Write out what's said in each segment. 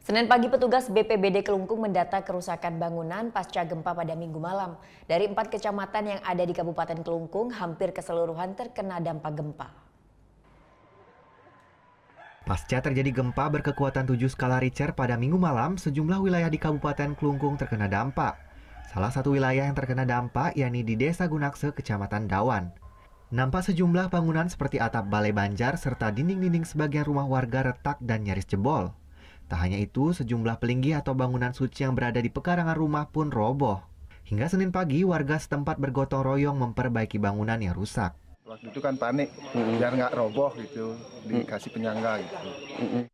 Senin pagi petugas BPBD Kelungkung mendata kerusakan bangunan pasca gempa pada Minggu malam. Dari 4 kecamatan yang ada di Kabupaten Kelungkung, hampir keseluruhan terkena dampak gempa. Pasca terjadi gempa berkekuatan 7 skala Richter pada Minggu malam, sejumlah wilayah di Kabupaten Kelungkung terkena dampak. Salah satu wilayah yang terkena dampak yakni di Desa Gunakse, Kecamatan Dawan. Nampak sejumlah bangunan seperti atap balai banjar serta dinding-dinding sebagian rumah warga retak dan nyaris jebol. Tak hanya itu, sejumlah pelinggi atau bangunan suci yang berada di pekarangan rumah pun roboh. Hingga Senin pagi, warga setempat bergotong royong memperbaiki bangunan yang rusak. Waktu itu kan panik, biar nggak roboh gitu, dikasih penyangga gitu.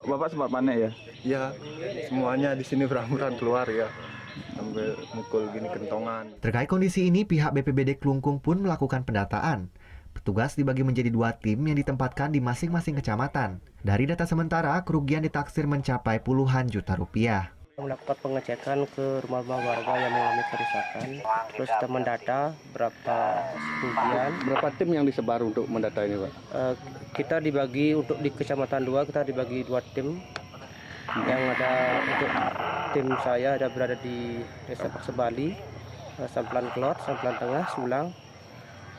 Bapak sempat panik ya? Iya, semuanya di sini berhamburan keluar ya, sambil mukul gini kentongan. Terkait kondisi ini, pihak BPBD Kelungkung pun melakukan pendataan. Petugas dibagi menjadi 2 tim yang ditempatkan di masing-masing kecamatan. Dari data sementara, kerugian ditaksir mencapai puluhan juta rupiah. Melakukan pengecekan ke rumah-rumah warga yang mengalami kerusakan, terus kita mendata berapa kerugian. Berapa tim yang disebar untuk mendata ini, Pak? Kita dibagi untuk di Kecamatan 2, kita dibagi 2 tim. Yang ada untuk tim saya ada berada di Desa Paksebali, Samplan Kelot, Samplan Tengah, Sulang,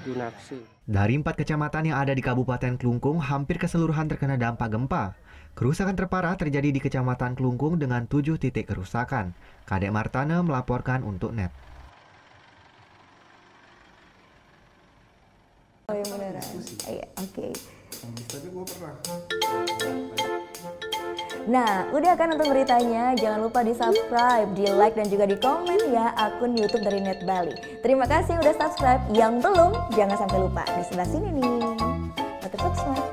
Gunakse. Dari 4 kecamatan yang ada di Kabupaten Kelungkung, hampir keseluruhan terkena dampak gempa. Kerusakan terparah terjadi di Kecamatan Kelungkung dengan 7 titik kerusakan. Kadek Martana melaporkan untuk NET. Oh yang beneran? Iya, oke. Tapi gue pernah. Nah, udah kan untuk beritanya? Jangan lupa di-subscribe, di-like, dan juga di-komen ya akun YouTube dari Net Bali. Terima kasih udah subscribe. Yang belum, jangan sampai lupa. Di sebelah sini nih. Notif subscribe.